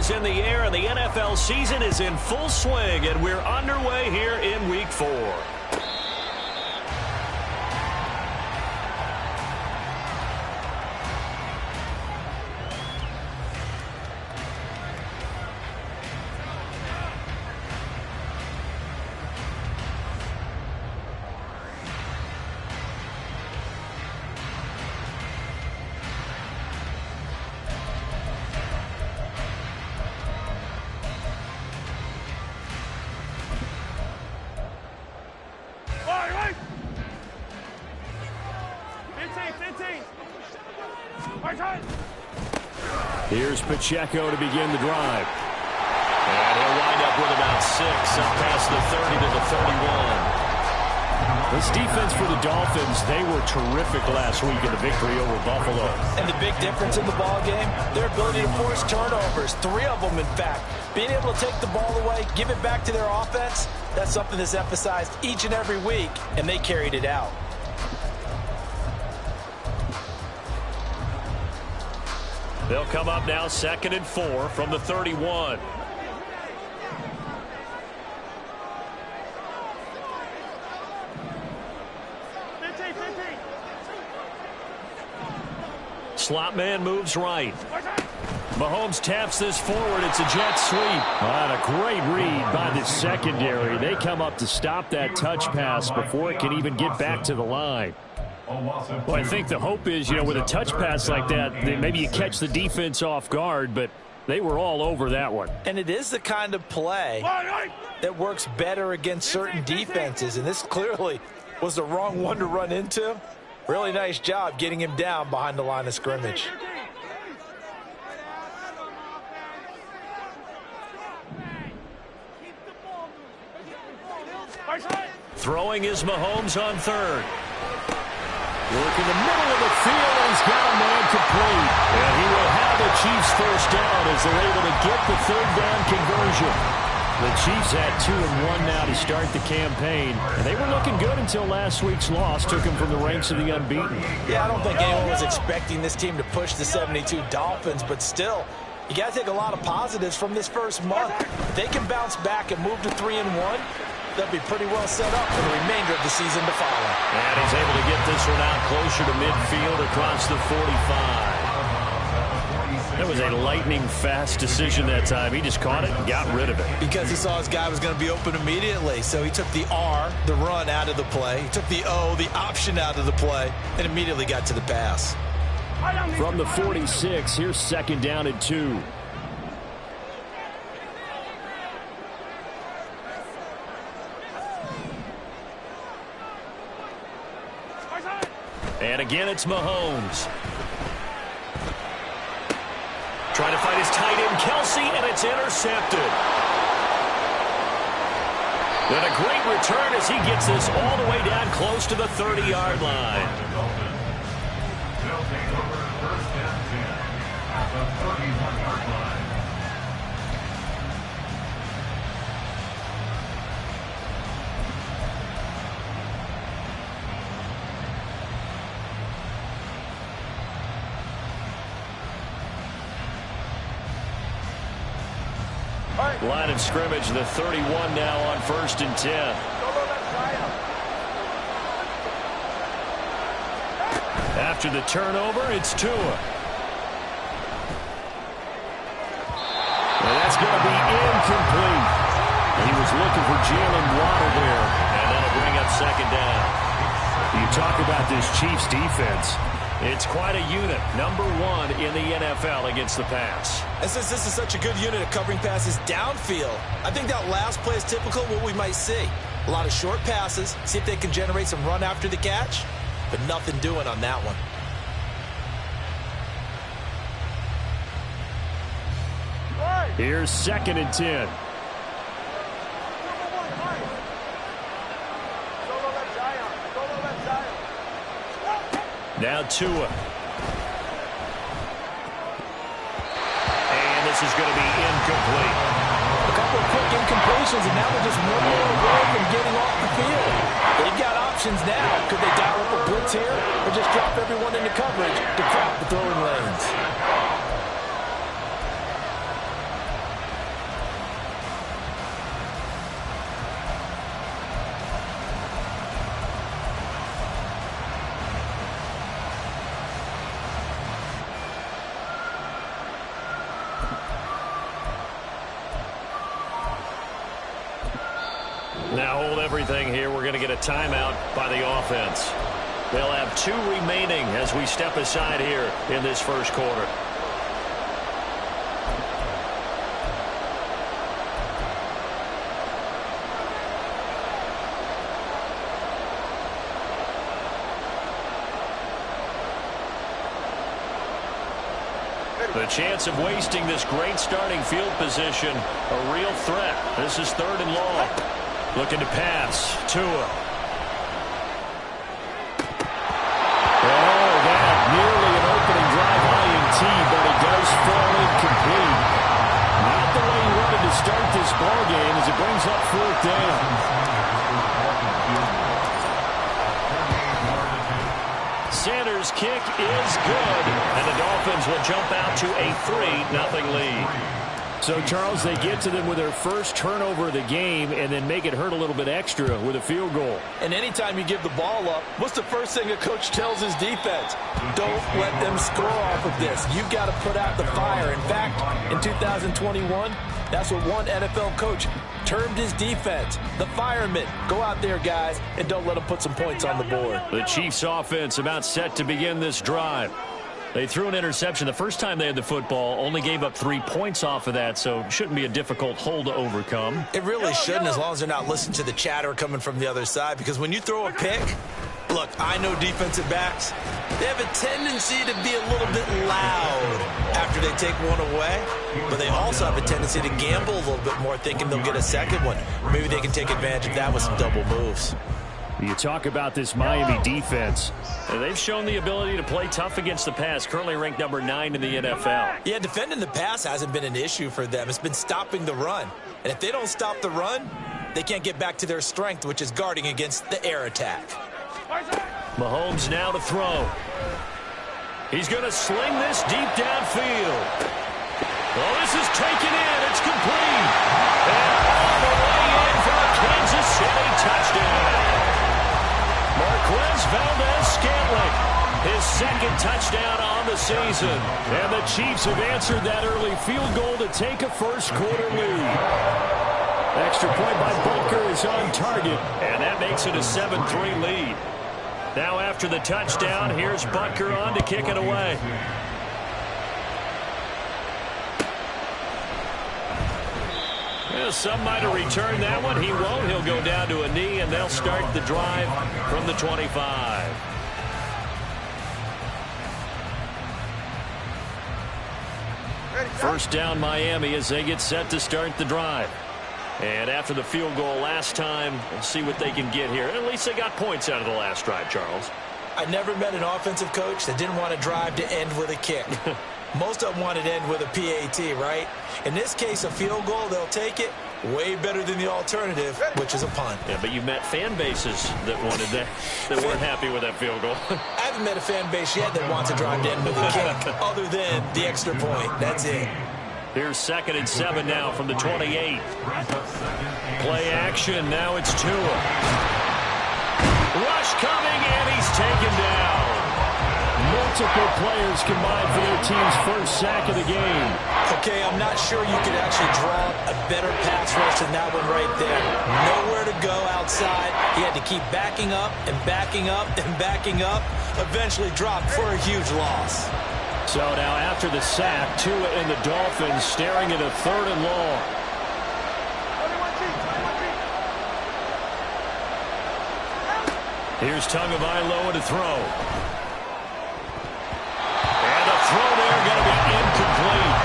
is in the air, and the NFL season is in full swing, and we're underway here in Week 4. Here's Pacheco to begin the drive. And he'll wind up with about 6, up past the 30 to the 31. This defense for the Dolphins, they were terrific last week in the victory over Buffalo. And the big difference in the ball game, their ability to force turnovers, 3 of them in fact. Being able to take the ball away, give it back to their offense, that's something that's emphasized each and every week, and they carried it out. They'll come up now 2nd and 4 from the 31. Slot man moves right. Mahomes taps this forward. It's a jet sweep. And a great read by the secondary. They come up to stop that touch pass before it can even get back to the line. Well, I think the hope is, with a touch pass like that, maybe you catch the defense off guard, but they were all over that one. And it is the kind of play that works better against certain defenses, and this clearly was the wrong one to run into. Really nice job getting him down behind the line of scrimmage. Throwing is Mahomes on 3rd. Work in the middle of the field, and he's got a man complete. And he will have the Chiefs first down as they're able to get the 3rd down conversion. The Chiefs had 2-1 now to start the campaign. And they were looking good until last week's loss took them from the ranks of the unbeaten. Yeah, I don't think anyone was expecting this team to push the 72 Dolphins, but still, you got to take a lot of positives from this first month. If they can bounce back and move to 3-1, they'll be pretty well set up for the remainder of the season to follow. And he's able to get this one out closer to midfield across the 45. That was a lightning-fast decision that time. He just caught it and got rid of it. Because he saw his guy was going to be open immediately. So he took the R, the run, out of the play. He took the O, the option, out of the play, and immediately got to the pass. From the 46, here's 2nd down and 2. And again, it's Mahomes. Trying to find his tight end, Kelsey, and it's intercepted. Then a great return as he gets this all the way down close to the 30-yard line. They'll take over 1st and 10 at the 31-yard line. Line of scrimmage, the 31 now on 1st and 10. After the turnover, it's Tua. And that's going to be incomplete. He was looking for Jalen Waddle there. And that'll bring up 2nd down. You talk about this Chiefs defense. It's quite a unit, number 1 in the NFL against the pass. And since this is such a good unit of covering passes downfield, I think that last play is typical of what we might see. A lot of short passes, see if they can generate some run after the catch, but nothing doing on that one. Here's 2nd and 10. Now Tua. And this is going to be incomplete. A couple of quick incompletions, and now they're just one more away from getting off the field. They've got options now. Could they dial up a blitz here or just drop everyone into coverage to crowd the throwing lanes? Now hold everything here. We're going to get a timeout by the offense. They'll have 2 remaining as we step aside here in this first quarter. The chance of wasting this great starting field position, a real threat. This is 3rd and long. Looking to pass. Tua. Oh, that nearly an opening drive INT, but it does fall incomplete. Not the way he wanted to start this ball game as it brings up 4th down. Sanders' kick is good, and the Dolphins will jump out to a 3-0 lead. So, Charles, they get to them with their first turnover of the game and then make it hurt a little bit extra with a field goal. And anytime you give the ball up, what's the first thing a coach tells his defense? Don't let them score off of this. You've got to put out the fire. In fact, in 2021, that's what one NFL coach termed his defense, the firemen. Go out there, guys, and don't let them put some points on the board. The Chiefs offense about set to begin this drive. They threw an interception the first time they had the football, only gave up 3 points off of that, so it shouldn't be a difficult hole to overcome. It really shouldn't, as long as they're not listening to the chatter coming from the other side, because when you throw a pick, look, I know defensive backs, they have a tendency to be a little bit loud after they take one away, but they also have a tendency to gamble a little bit more, thinking they'll get a second one. Maybe they can take advantage of that with some double moves. You talk about this Miami defense. They've shown the ability to play tough against the pass, currently ranked number 9 in the NFL. Yeah, defending the pass hasn't been an issue for them. It's been stopping the run. And if they don't stop the run, they can't get back to their strength, which is guarding against the air attack. Mahomes now to throw. He's going to sling this deep downfield. Oh, this is taken in. It's complete. And all the way in for a Kansas City touchdown. Marquez Valdez-Scantling, his 2nd touchdown on the season. And the Chiefs have answered that early field goal to take a first quarter lead. Extra point by Butker is on target, and that makes it a 7-3 lead. Now after the touchdown, here's Butker on to kick it away. Well, some might have returned that one. He won't. He'll go down to a knee, and they'll start the drive from the 25. First down Miami as they get set to start the drive. And after the field goal last time, we'll see what they can get here. At least they got points out of the last drive, Charles. I never met an offensive coach that didn't want to drive to end with a kick. Most of them wanted to end with a PAT, right? In this case, a field goal, they'll take it. Way better than the alternative, which is a punt. Yeah, but you've met fan bases that wanted that, that weren't happy with that field goal. I haven't met a fan base yet that wants to drive to end with a kick, other than the extra point. That's it. Here's 2nd and 7 now from the 28. Play action. Now it's Tua. Rush coming, and he's taken down. Multiple players combined for their team's first sack of the game. Okay, I'm not sure you could actually draw a better pass rush than that one right there. Nowhere to go outside. He had to keep backing up and backing up and backing up. Eventually dropped for a huge loss. So now after the sack, Tua and the Dolphins staring at a 3rd and long. Here's Tagovailoa to throw. And the throw there going to be incomplete.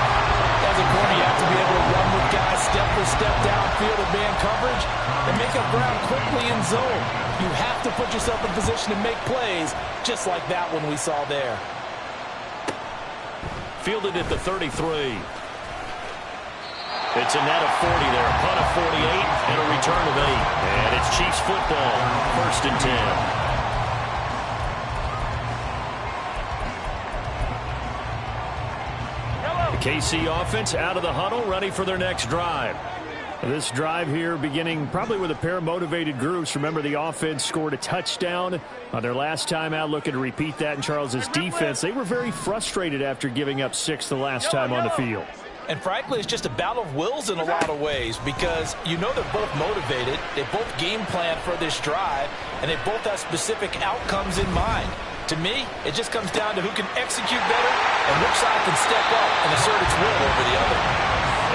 As a corner, you have to be able to run with guys step for step downfield of man coverage and make up ground quickly in zone. You have to put yourself in position to make plays, just like that one we saw there. Fielded at the 33. It's a net of 40 there, a punt of 48, and a return of 8. And it's Chiefs football, 1st and 10. KC offense out of the huddle, ready for their next drive. This drive here beginning probably with a pair of motivated groups. Remember, the offense scored a touchdown on their last time out, looking to repeat that in Charles's defense. They were very frustrated after giving up 6 the last time on the field. And frankly, it's just a battle of wills in a lot of ways because you know they're both motivated, they both game plan for this drive, and they both have specific outcomes in mind. To me, it just comes down to who can execute better and which side can step up and assert its will over the other.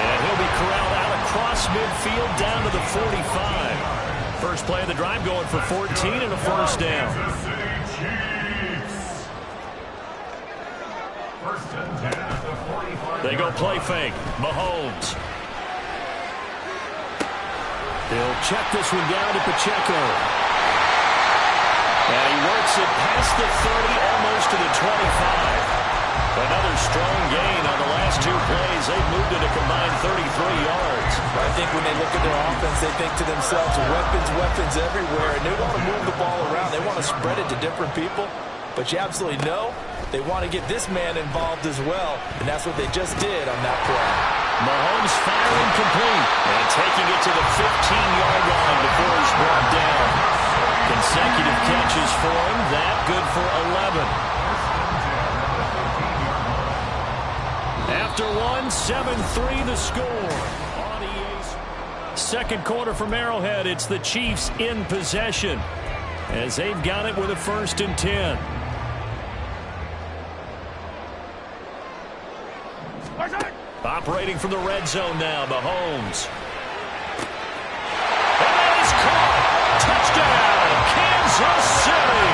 And he'll be corralled out across midfield down to the 45. First play of the drive going for 14 and a first down. First and 10 at the 45. They go play fake. Mahomes. They'll check this one down to Pacheco. And he works it past the 30, almost to the 25. Another strong gain on the last two plays. They've moved it a combined 33 yards. I think when they look at their offense, they think to themselves, weapons everywhere, and they want to move the ball around. They want to spread it to different people. But you absolutely know they want to get this man involved as well, and that's what they just did on that play. Mahomes firing complete and taking it to the 15-yard line before he's brought down. Consecutive catches for him. That good for 11. After one, 7-3 the score. On EA's second quarter from Arrowhead, it's the Chiefs in possession as they've got it with a 1st and 10. Operating from the red zone now, Mahomes. And that is caught. Touchdown, Kansas City.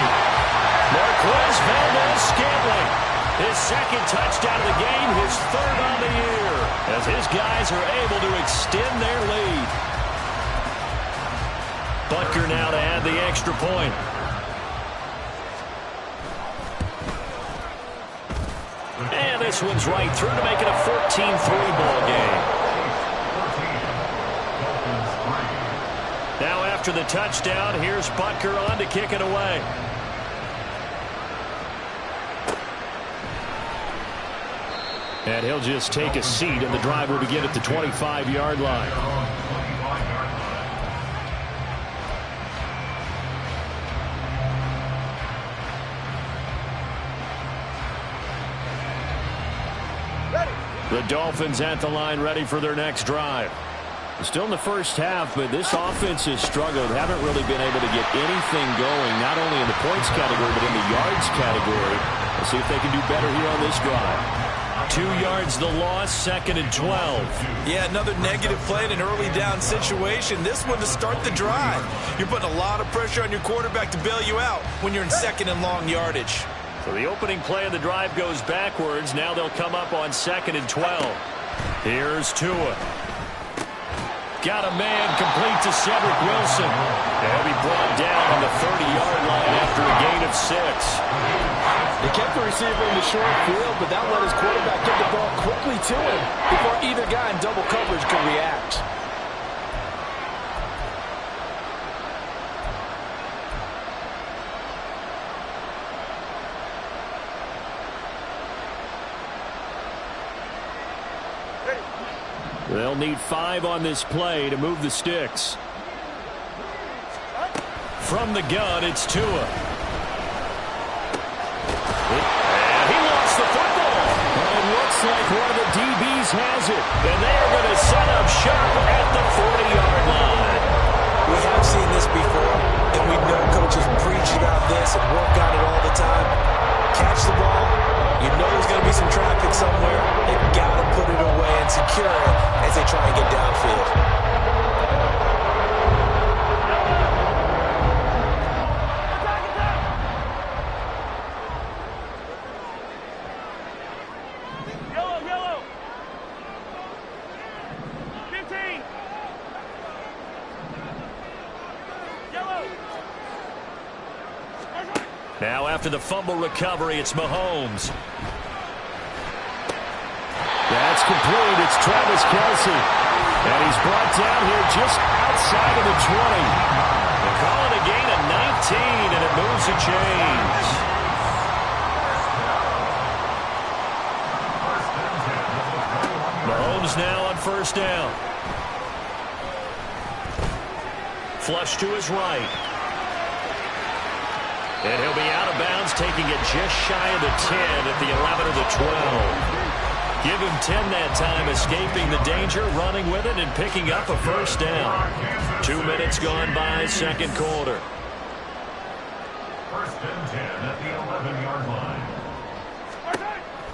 Marquez Valdez-Scantling. His second touchdown of the game, his 3rd on the year, as his guys are able to extend their lead. Butker now to add the extra point. And this one's right through to make it a 14-3 ball game. Now after the touchdown, here's Butker on to kick it away. And he'll just take a seat, and the drive will begin at the 25-yard line. The Dolphins at the line, ready for their next drive. Still in the first half, but this offense has struggled. Haven't really been able to get anything going, not only in the points category, but in the yards category. Let's see if they can do better here on this drive. 2 yards the loss, 2nd and 12. Yeah, another negative play in an early down situation. This one to start the drive. You're putting a lot of pressure on your quarterback to bail you out when you're in 2nd and long yardage. So the opening play of the drive goes backwards. Now they'll come up on 2nd and 12. Here's Tua. Got a man complete to Cedric Wilson. He'll be brought down on the 30-yard line after a gain of 6. They kept the receiver in the short field, but that let his quarterback get the ball quickly to him before either guy in double coverage could react. They'll need 5 on this play to move the sticks. From the gun, it's Tua. And he lost the football. It looks like one of the DBs has it. And they're going to set up shop at the 40-yard line. We have seen this before, and we know coaches preach about this and work on it all the time. Catch the ball. You know there's going to be some traffic somewhere. They've got to put it away and secure it as they try and get downfield. Now after the fumble recovery, it's Mahomes. That's complete. It's Travis Kelce. And he's brought down here just outside of the 20. They call it a gain of 19, and it moves the chains. Mahomes now on 1st down. Flush to his right. And he'll be out of bounds, taking it just shy of the 10 at the 11 or the 12. Give him 10 that time, escaping the danger, running with it, and picking up a first down. 2 minutes gone by, second quarter. First and 10 at the 11-yard line.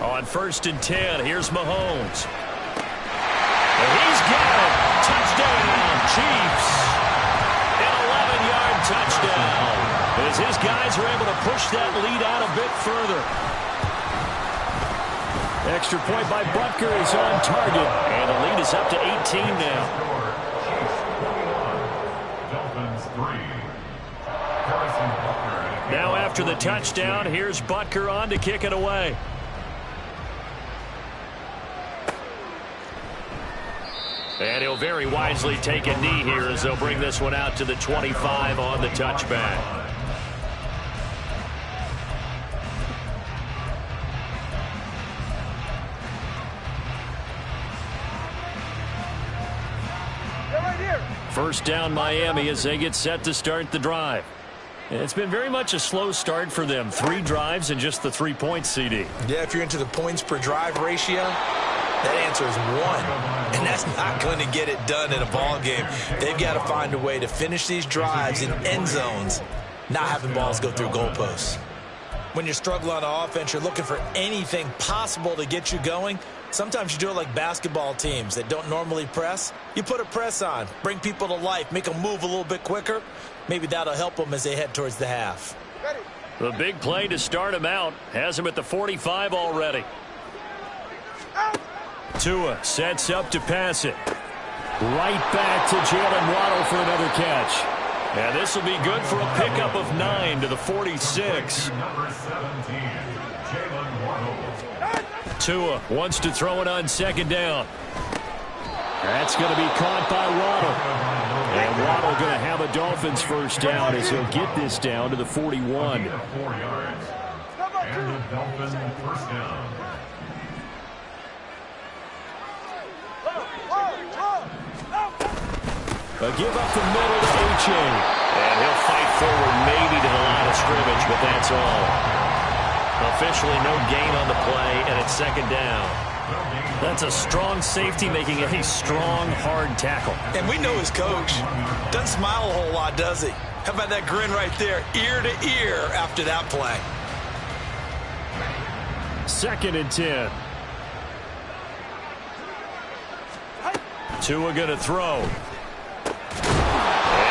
On first and 10, here's Mahomes. And he's got it. Touchdown, Chiefs. An 11-yard touchdown. As his guys are able to push that lead out a bit further. Extra point by Butker is on target. And the lead is up to 18 now. Dolphins 3. Now after the touchdown, here's Butker on to kick it away. And he'll very wisely take a knee here as they'll bring this one out to the 25 on the touchback. First down Miami as they get set to start the drive. It's been very much a slow start for them. 3 drives and just the 3 points, CD. Yeah, if you're into the points per drive ratio, that answer is 1. And that's not going to get it done in a ball game. They've got to find a way to finish these drives in end zones, not having balls go through goalposts. When you're struggling on offense, you're looking for anything possible to get you going. Sometimes you do it like basketball teams that don't normally press. You put a press on, bring people to life, make them move a little bit quicker. Maybe that'll help them as they head towards the half. The big play to start him out has him at the 45 already. Tua sets up to pass it. Right back to Jalen Waddle for another catch. And this will be good for a pickup of 9 to the 46. Number 17, Jalen Waddle. Tua wants to throw it on second down. That's going to be caught by Waddle. And Waddle going to have a Dolphins first down as he'll get this down to the 41. 4 yards. And the Dolphins first down. A give up the middle to H.A. And he'll fight forward maybe to the line of scrimmage, but that's all. Officially no gain on the play, and it's second down. That's a strong safety making a strong, hard tackle. And we know his coach. Doesn't smile a whole lot, does he? How about that grin right there, ear to ear after that play? Second and 10. Tua going to throw.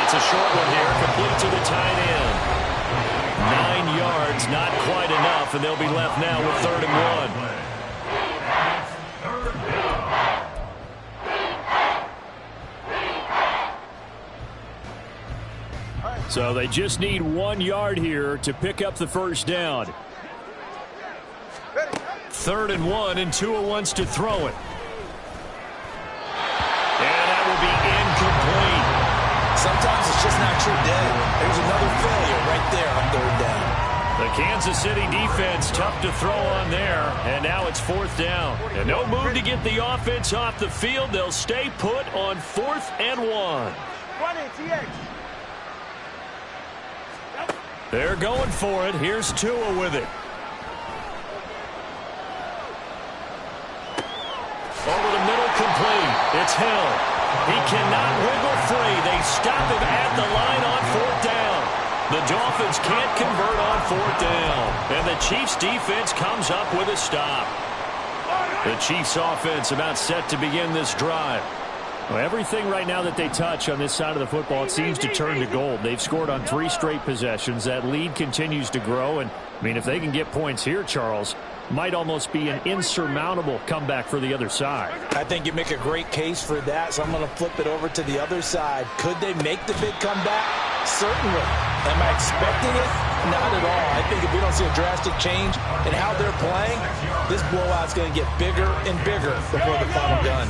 It's a short one here, complete to the tight end. 9 yards, not quite enough, and they'll be left now with 3rd and 1. So they just need 1 yard here to pick up the first down. 3rd and 1, and Tua wants to throw it. And that will be incomplete. Sometimes it's just not your day. There's another failure right there on 3rd down. The Kansas City defense tough to throw on there, and now it's 4th down. And no move to get the offense off the field. They'll stay put on 4th and 1. They're going for it. Here's Tua with it. Over the middle, complete. It's Hill. He cannot wiggle free. They stop him at the line on 4th down. The Dolphins can't convert on 4th down. And the Chiefs defense comes up with a stop. The Chiefs offense about set to begin this drive. Well, everything right now that they touch on this side of the football, it seems to turn to gold. They've scored on 3 straight possessions. That lead continues to grow. And, I mean, if they can get points here, Charles, might almost be an insurmountable comeback for the other side. I think you make a great case for that, so I'm going to flip it over to the other side. Could they make the big comeback? Certainly. Am I expecting it? Not at all. I think if we don't see a drastic change in how they're playing, this blowout's going to get bigger and bigger before the final gun.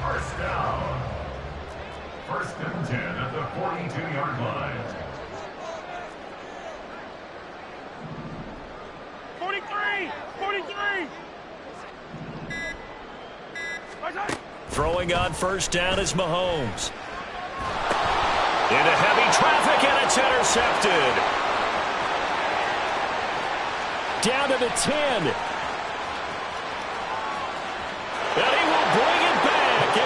First down. 1st and 10 at the 42-yard line. 43! Throwing on first down is Mahomes. Into heavy traffic, and it's intercepted. Down to the 10.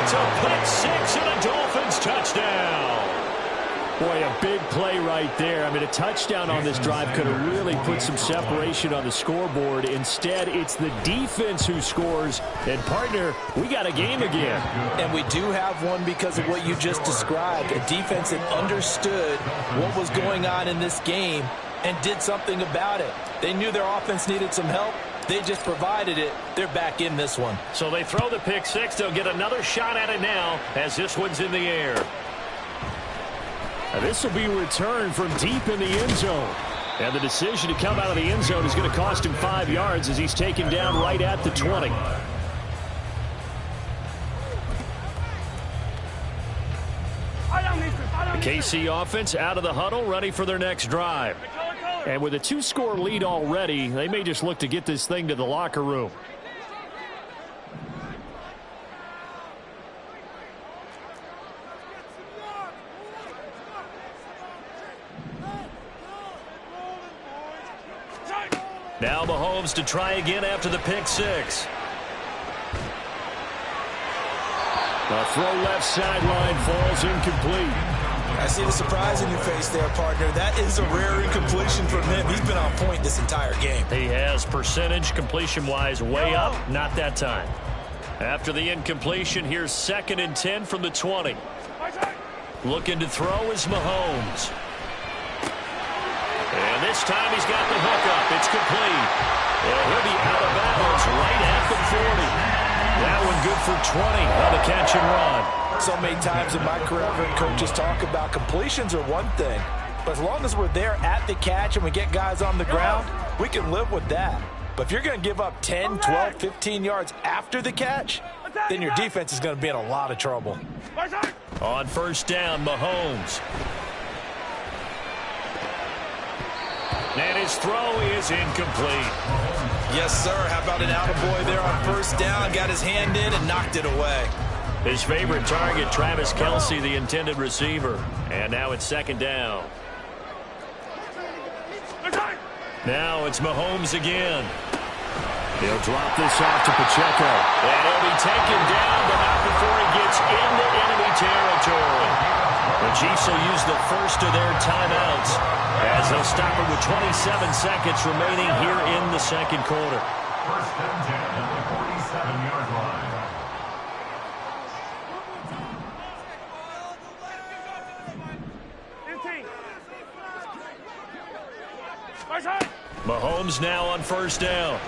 It's a pick six and a Dolphins touchdown. Boy, a big play right there. I mean, a touchdown on this drive could have really put some separation on the scoreboard. Instead, it's the defense who scores. And, partner, we got a game again. And we do have one because of what you just described. A defense that understood what was going on in this game and did something about it. They knew their offense needed some help. They just provided it. They're back in this one. So they throw the pick six. They'll get another shot at it now as this one's in the air. Now this will be returned from deep in the end zone. And the decision to come out of the end zone is going to cost him 5 yards as he's taken down right at the 20. The KC offense out of the huddle, ready for their next drive. And with a 2-score lead already, they may just look to get this thing to the locker room. Now Mahomes to try again after the pick six. The throw left sideline falls incomplete. I see the surprise in your face there, partner. That is a rare incompletion from him. He's been on point this entire game. He has percentage completion-wise way up, not that time. After the incompletion, here's 2nd and 10 from the 20. Looking to throw is Mahomes. And this time he's got the hook up. It's complete. And he'll be out of bounds right at the 40. That one good for 20 on the catch and run. So many times in my career, I've heard coaches talk about completions are one thing. But as long as we're there at the catch and we get guys on the ground, we can live with that. But if you're going to give up 10, 12, 15 yards after the catch, then your defense is going to be in a lot of trouble. On first down, Mahomes. And his throw is incomplete. Yes, sir. How about an attaboy there on first down? Got his hand in and knocked it away. His favorite target, Travis Kelce, the intended receiver. And now it's 2nd down. Now it's Mahomes again. He'll drop this off to Pacheco. And he'll be taken down, but not before he gets into enemy territory. The Chiefs will use the first of their timeouts as they'll stop it with 27 seconds remaining here in the second quarter. 1st and 10 at the 47-yard line. Mahomes now on first down.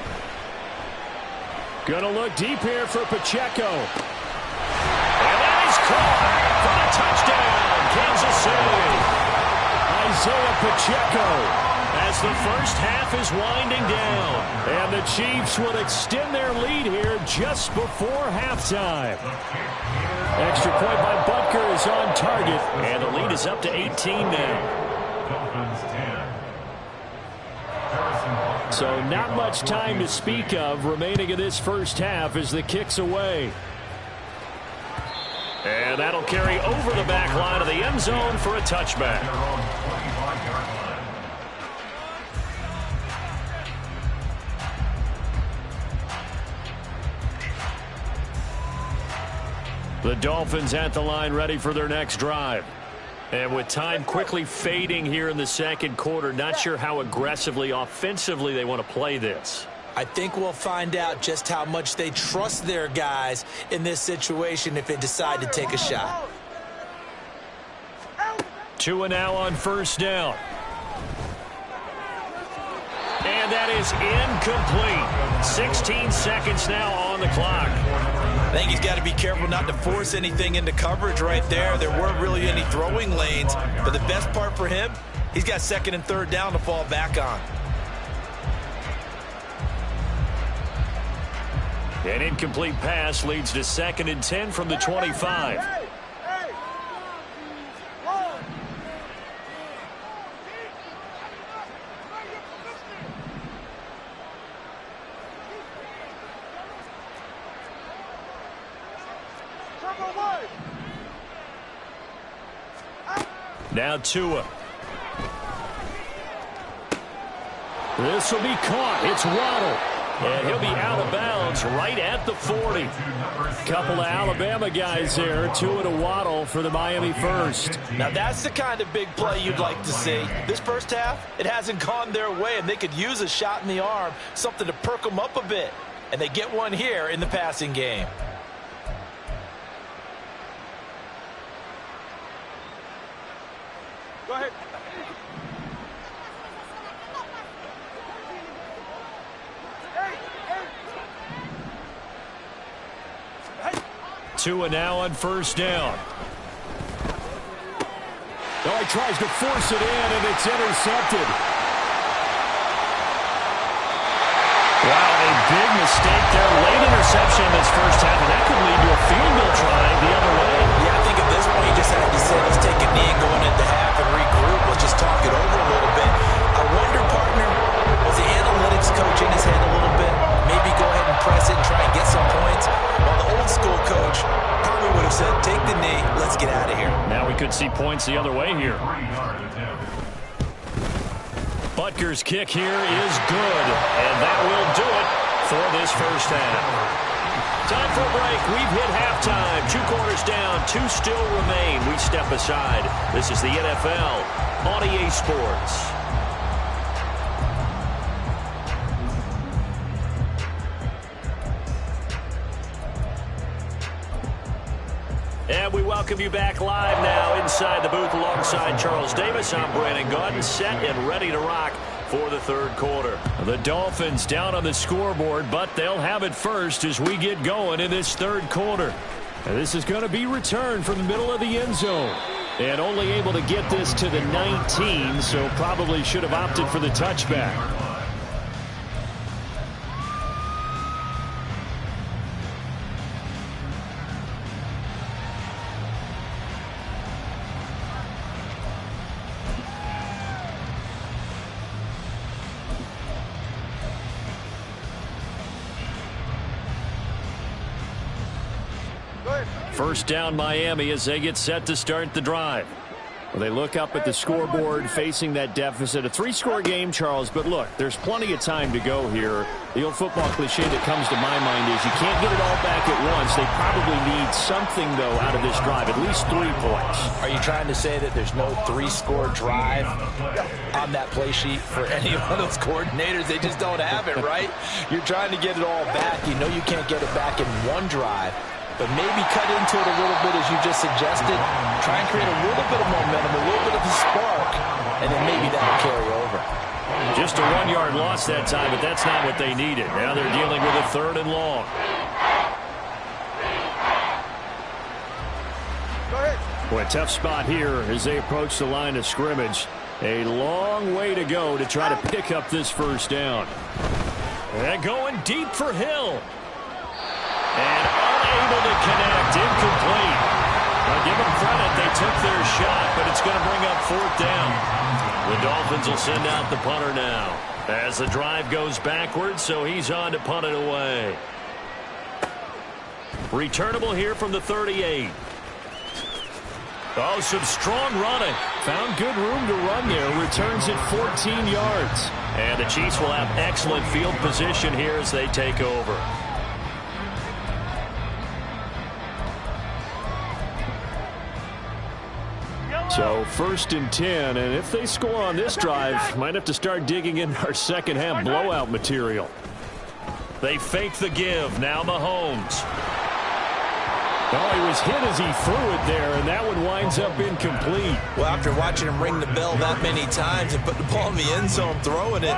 Gonna look deep here for Pacheco. And that is caught for the touchdown, Kansas City. Isaiah Pacheco. As the first half is winding down. And the Chiefs will extend their lead here just before halftime. Extra point by Butker is on target. And the lead is up to 18 now. Dolphins 10. So not much time to speak of remaining in this first half as the kick's away. And that'll carry over the back line of the end zone for a touchback. The Dolphins at the line ready for their next drive. And with time quickly fading here in the second quarter, not sure how aggressively, offensively they want to play this. I think we'll find out just how much they trust their guys in this situation if they decide to take a shot. Tua now on first down. And that is incomplete. 16 seconds now on the clock. I think he's got to be careful not to force anything into coverage right there. There weren't really any throwing lanes. But the best part for him, he's got 2nd and 3rd down to fall back on. An incomplete pass leads to 2nd and 10 from the 25. Now Tua. This will be caught. It's Waddle. And he'll be out of bounds right at the 40. Couple of Alabama guys there, two at a waddle for the Miami first. Now that's the kind of big play you'd like to see. This first half, it hasn't gone their way, and they could use a shot in the arm, something to perk them up a bit. And they get one here in the passing game. Go ahead. Tua now on first down. Oh, he tries to force it in, and it's intercepted. Wow, a big mistake there. Late interception in this first half, and that could lead to a field goal try the other way. Yeah, I think at this point you just had to say, let's take a knee and go into half and regroup. Let's just talk it over a little bit. I wonder, partner, was the analytics coach in his head a little bit? Maybe go ahead and press it and try and get some points. While the old school coach probably would have said, take the knee, let's get out of here. Now we could see points the other way here. Butker's kick here is good, and that will do it for this first half. Time for a break. We've hit halftime. 2 quarters down, 2 still remain. We step aside. This is the NFL on EA Sports. And we welcome you back live now inside the booth alongside Charles Davis. I'm Brandon Gaudin, set and ready to rock for the third quarter. The Dolphins down on the scoreboard, but they'll have it first as we get going in this third quarter. And this is going to be returned from the middle of the end zone. And only able to get this to the 19, so probably should have opted for the touchback. First down Miami as they get set to start the drive. Well, they look up at the scoreboard facing that deficit. A 3-score game, Charles, but look, there's plenty of time to go here. The old football cliche that comes to my mind is you can't get it all back at once. They probably need something, though, out of this drive, at least 3 points. Are you trying to say that there's no 3-score drive on that play sheet for any one of those coordinators? They just don't have it, right? You're trying to get it all back. You know you can't get it back in one drive. But maybe cut into it a little bit, as you just suggested. Try and create a little bit of momentum, a little bit of a spark, and then maybe that'll carry over. Just a 1-yard loss that time, but that's not what they needed. Now they're dealing with a 3rd and long. Go ahead. Boy, a tough spot here as they approach the line of scrimmage. A long way to go to try to pick up this first down. And going deep for Hill. And unable to connect, incomplete. I'll give them credit, they took their shot, but it's going to bring up 4th down. The Dolphins will send out the punter now as the drive goes backwards, so he's on to punt it away. Returnable here from the 38. Oh, some strong running. Found good room to run there. Returns it 14 yards. And the Chiefs will have excellent field position here as they take over. So 1st and 10, and if they score on this drive, might have to start digging in our second half blowout material. They fake the give. Now Mahomes. Oh, he was hit as he threw it there, and that one winds up incomplete. Well, after watching him ring the bell that many times and put the ball in the end zone throwing it,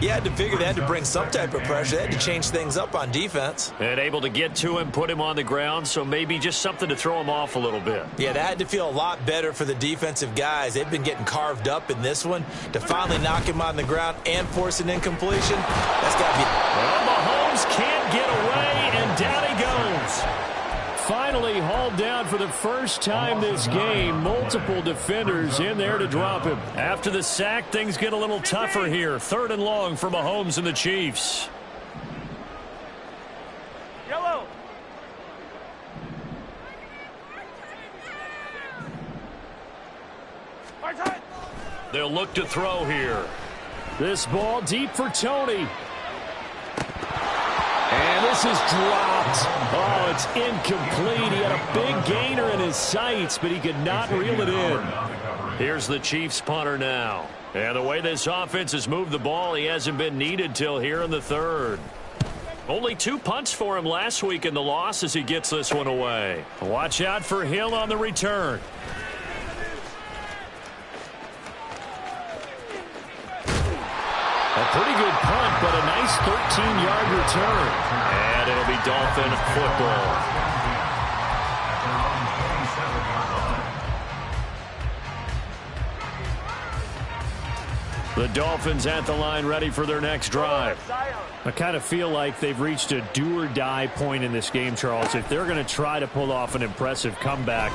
you had to figure they had to bring some type of pressure. They had to change things up on defense. And able to get to him, put him on the ground, so maybe just something to throw him off a little bit. Yeah, that had to feel a lot better for the defensive guys. They've been getting carved up in this one. To finally knock him on the ground and force an incompletion, that's got to be... Well, Mahomes can't get away, and down he goes. Finally hauled down for the first time this game. Multiple defenders in there to drop him. After the sack, things get a little tougher here. 3rd and long for Mahomes and the Chiefs. Yellow. They'll look to throw here. This ball deep for Tony. pass is dropped. Oh, it's incomplete. He had a big gainer in his sights, but he could not reel it in. Here's the Chiefs punter now. And the way this offense has moved the ball, he hasn't been needed till here in the third. Only 2 punts for him last week in the loss as he gets this one away. Watch out for Hill on the return. A pretty good punt, but a nice 13-yard return. And it'll be Dolphin football. The Dolphins at the line ready for their next drive. I kind of feel like they've reached a do-or-die point in this game, Charles. If they're going to try to pull off an impressive comeback,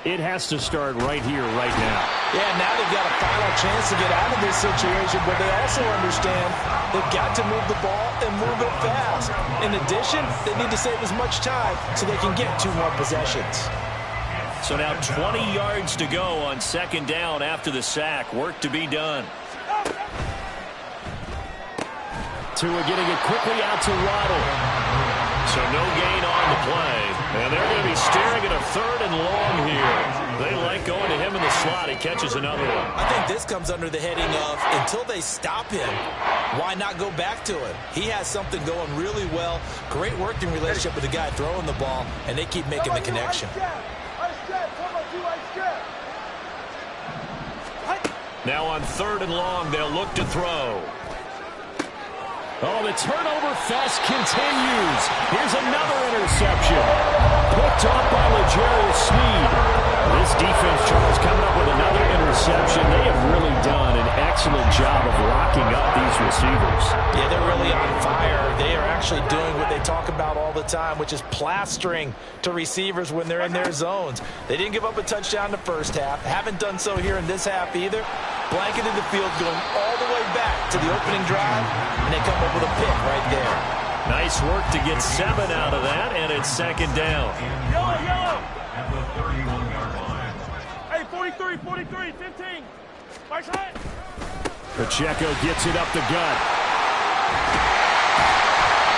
it has to start right here, right now. Yeah, now they've got a final chance to get out of this situation, but they also understand they've got to move the ball and move it fast. In addition, they need to save as much time so they can get 2 more possessions. So now 20 yards to go on second down after the sack. Work to be done. Tua getting it quickly out to Waddle. So no gain on the play. And they're going to be staring at a 3rd and long here. They like going to him in the slot. He catches another one. I think this comes under the heading of until they stop him, why not go back to him? He has something going really well. Great working relationship with the guy throwing the ball, and they keep making the connection. Now on 3rd and long, they'll look to throw. Oh, the turnover fest continues. Here's another interception. Picked off by L'Jarius Sneed. This defense, Charles, coming up with another interception. They have really done an excellent job of locking up these receivers. Yeah, they're really on fire. They are actually doing what they talk about all the time, which is plastering to receivers when they're in their zones. They didn't give up a touchdown in the first half. Haven't done so here in this half either. Blanketed the field, going all the way back to the opening drive, and they come up with a pick right there. Nice work to get 7 out of that, and it's second down. Yellow. At the 31-yard line. Hey, 43, 43, 15. March high. Pacheco gets it up the gut.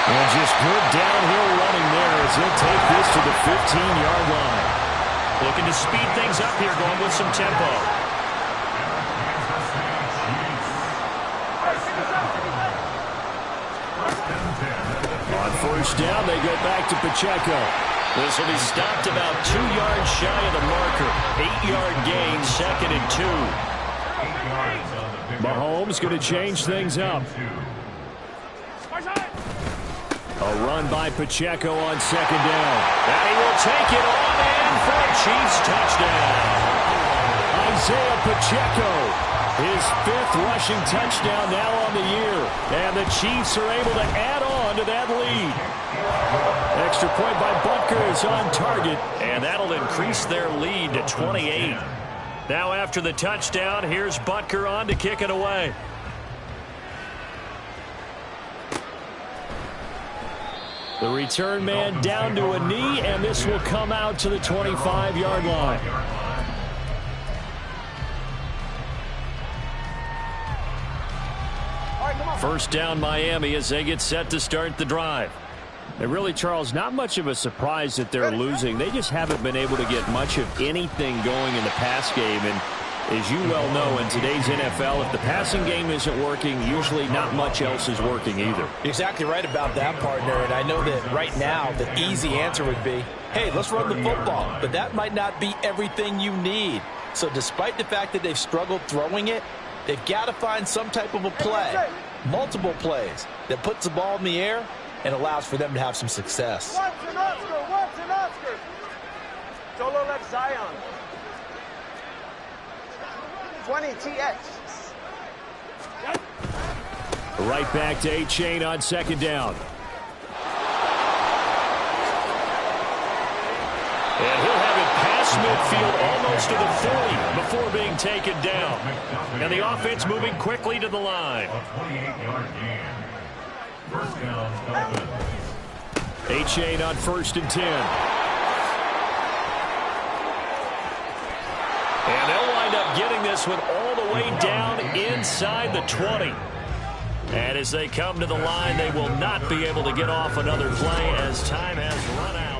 And just good downhill running there as he'll take this to the 15-yard line. Looking to speed things up here, going with some tempo. On first down, they go back to Pacheco. This will be stopped about 2 yards shy of the marker. 8-yard gain, 2nd and 2. Mahomes going to change things up. A run by Pacheco on second down. And he will take it on in for a Chiefs touchdown. Isaiah Pacheco, his 5th rushing touchdown now on the year. And the Chiefs are able to add on to that lead. Extra point by Butker is on target. And that'll increase their lead to 28. Now after the touchdown, here's Butker on to kick it away. The return man down to a knee, and this will come out to the 25-yard line. First down Miami as they get set to start the drive. And really, Charles, not much of a surprise that they're losing. They just haven't been able to get much of anything going in the pass game. And as you well know, in today's NFL, if the passing game isn't working, usually not much else is working either. You're exactly right about that, partner. And I know that right now the easy answer would be, hey, let's run the football. But that might not be everything you need. So despite the fact that they've struggled throwing it, they've got to find some type of a play, multiple plays, that puts the ball in the air and allows for them to have some success. Watson, Oscar. Solo left Zion. 20 TX. Right back to A-Chain on second down. And he'll have it past midfield almost to the 40 before being taken down. And the offense moving quickly to the line. A 28-yard gain. First down, Dolphins. A-Chain on 1st and 10. And they'll wind up getting this one all the way down inside the 20. And as they come to the line, they will not be able to get off another play as time has run out.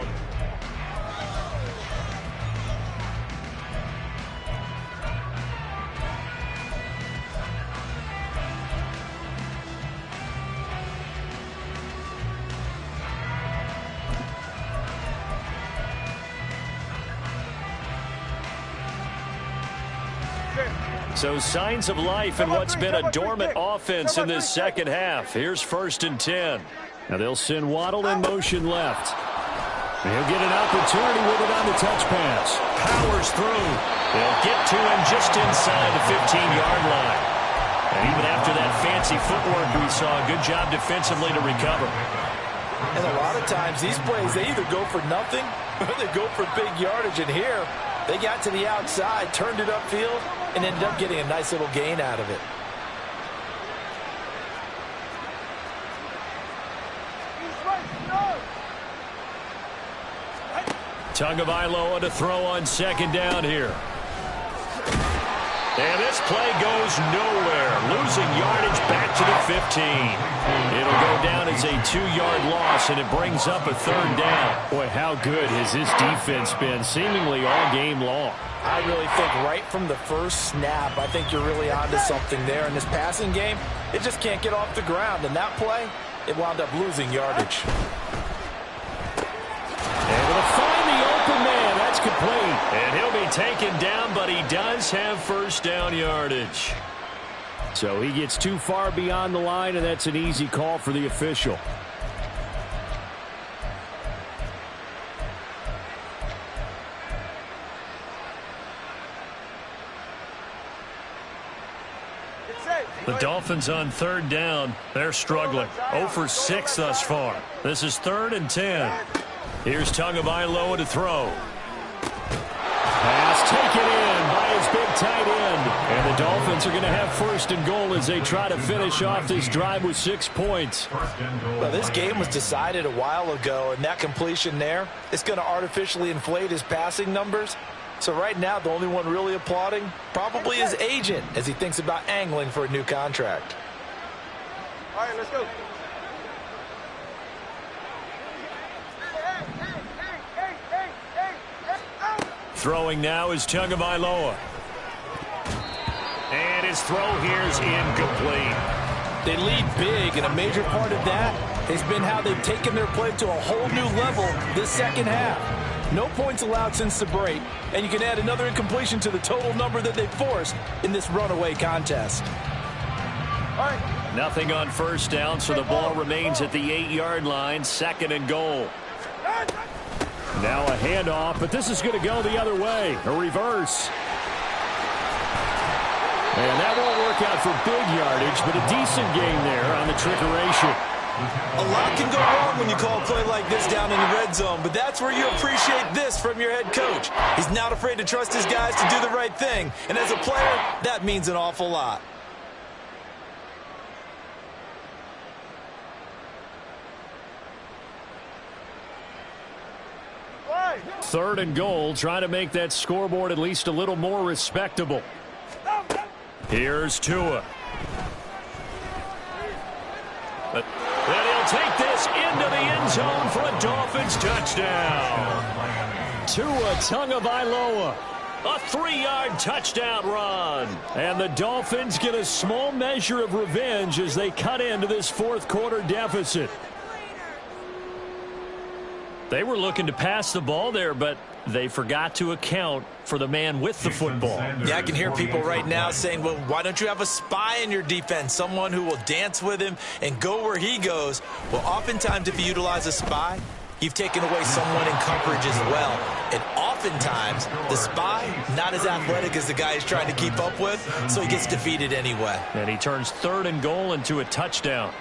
So signs of life in what's been a dormant offense in this second half. Here's 1st and 10. Now they'll send Waddle in motion left. He'll get an opportunity with it on the touch pass. Powers through. They'll get to him just inside the 15-yard line. And even after that fancy footwork we saw, good job defensively to recover. And a lot of times these plays, they either go for nothing or they go for big yardage. And here, they got to the outside, turned it upfield, and ended up getting a nice little gain out of it. Tagovailoa to throw on 2nd down here. And this play goes nowhere. Losing yardage back to the 15. It'll go down as a 2-yard loss, and it brings up a 3rd down. Boy, how good has this defense been seemingly all game long? I really think right from the first snap, I think you're really onto something there in this passing game. It just can't get off the ground. And that play, it wound up losing yardage. Able to find the open man. That's complete. And he'll be taken down, but he does have 1st down yardage. So he gets too far beyond the line, and that's an easy call for the official. The Dolphins on 3rd down. They're struggling. 0 for 6 thus far. This is 3rd and 10. Here's Tagovailoa to throw. Pass taken in by his big tight end. And the Dolphins are going to have 1st and goal as they try to finish off this drive with 6 points. Well, this game was decided a while ago, and that completion there is going to artificially inflate his passing numbers. So right now, the only one really applauding probably his agent as he thinks about angling for a new contract. All right, let's go. Throwing now is Tagovailoa. And his throw here is incomplete. They lead big, and a major part of that has been how they've taken their play to a whole new level this second half. No points allowed since the break, and you can add another incompletion to the total number that they forced in this runaway contest. All right. Nothing on 1st down, so the ball remains at the 8-yard line, 2nd and goal. Now a handoff, but this is going to go the other way, a reverse. And that won't work out for big yardage, but a decent gain there on the trickeration. A lot can go wrong when you call a play like this down in the red zone, but that's where you appreciate this from your head coach. He's not afraid to trust his guys to do the right thing, and as a player, that means an awful lot. Third and goal, trying to make that scoreboard at least a little more respectable. Here's Tua. But then he'll take this into the end zone for a Dolphins touchdown. Tua Tagovailoa. A 3-yard touchdown run. And the Dolphins get a small measure of revenge as they cut into this 4th quarter deficit. They were looking to pass the ball there, but they forgot to account for the man with the football. Yeah, I can hear people right now saying, well, why don't you have a spy in your defense, someone who will dance with him and go where he goes? Well, oftentimes if you utilize a spy, you've taken away someone in coverage as well. And oftentimes, the spy, not as athletic as the guy he's trying to keep up with, so he gets defeated anyway. And he turns 3rd and goal into a touchdown.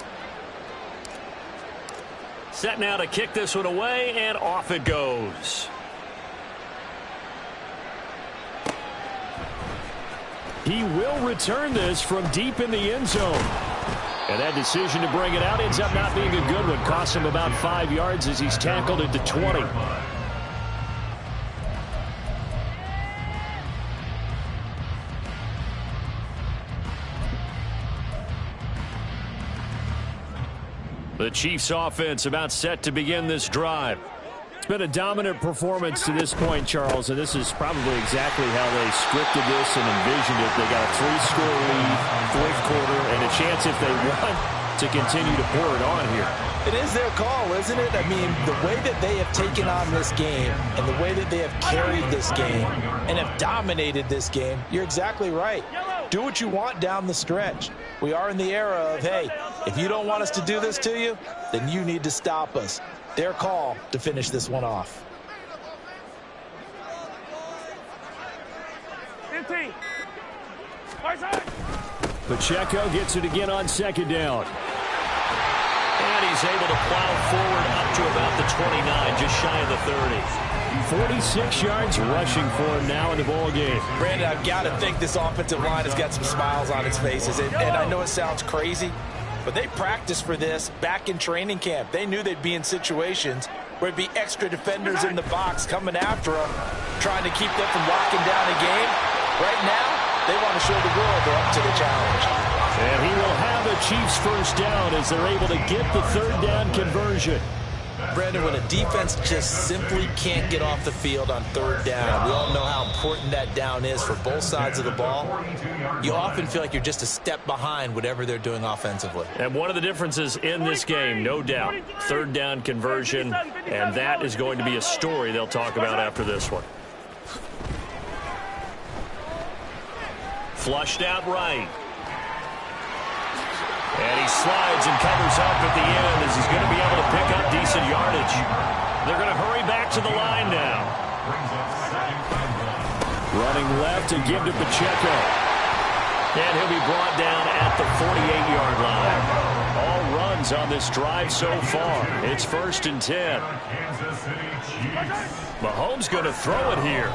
Set now to kick this one away, and off it goes. He will return this from deep in the end zone. And that decision to bring it out ends up not being a good one. Costs him about 5 yards as he's tackled at the 20. The Chiefs offense about set to begin this drive. It's been a dominant performance to this point, Charles, and this is probably exactly how they scripted this and envisioned it. They got a 3-score lead, fourth quarter, and a chance if they want to continue to pour it on here. It is their call, isn't it? I mean, the way that they have taken on this game and the way that they have carried this game and have dominated this game, you're exactly right. Do what you want down the stretch. We are in the era of, hey, if you don't want us to do this to you, then you need to stop us. Their call to finish this one off. 15. Right side. Pacheco gets it again on second down. And he's able to plow forward up to about the 29, just shy of the 30. 46 yards rushing for him now in the ball game. Brandon, I've got to think this offensive line has got some smiles on its faces. And I know it sounds crazy, but they practiced for this back in training camp. They knew they'd be in situations where it'd be extra defenders in the box coming after them, trying to keep them from locking down a game. Right now, they want to show the world they're up to the challenge. And he will have a Chiefs first down as they're able to get the third down conversion. Brandon, when a defense just simply can't get off the field on third down, we all know how important that down is for both sides of the ball. You often feel like you're just a step behind whatever they're doing offensively. And one of the differences in this game, no doubt, third down conversion, and that is going to be a story they'll talk about after this one. Flushed out right. And he slides and covers up at the end as he's going to be able to pick up decent yardage. They're going to hurry back to the line now. Running left to give to Pacheco. And he'll be brought down at the 48-yard line. All runs on this drive so far. It's 1st and 10. Mahomes going to throw it here.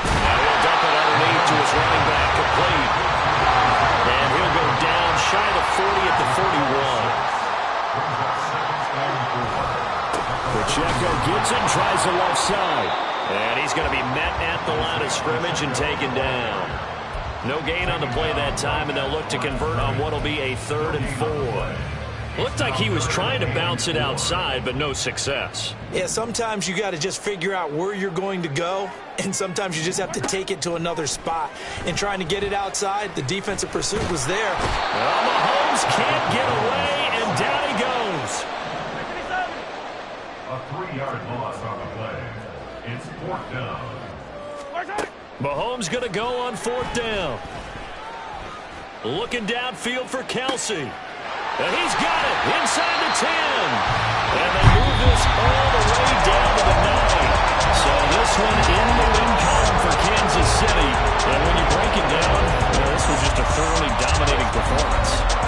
Now he'll dump it underneath to his running back, complete. And he'll go down shy of the 40 at the 41. Pacheco gets it, tries the left side. And he's going to be met at the line of scrimmage and taken down. No gain on the play that time, and they'll look to convert on what will be a 3rd and 4. Looked like he was trying to bounce it outside, but no success. Yeah, sometimes you got to just figure out where you're going to go, and sometimes you just have to take it to another spot. And trying to get it outside, the defensive pursuit was there. Well, Mahomes can't get away, and down he goes. A 3-yard loss on the play. It's 4th down. Mahomes going to go on 4th down. Looking downfield for Kelsey. And he's got it inside the 10. And they move this all the way down to the 9. So this one in the win column for Kansas City. And when you break it down, this was just a thoroughly dominating performance.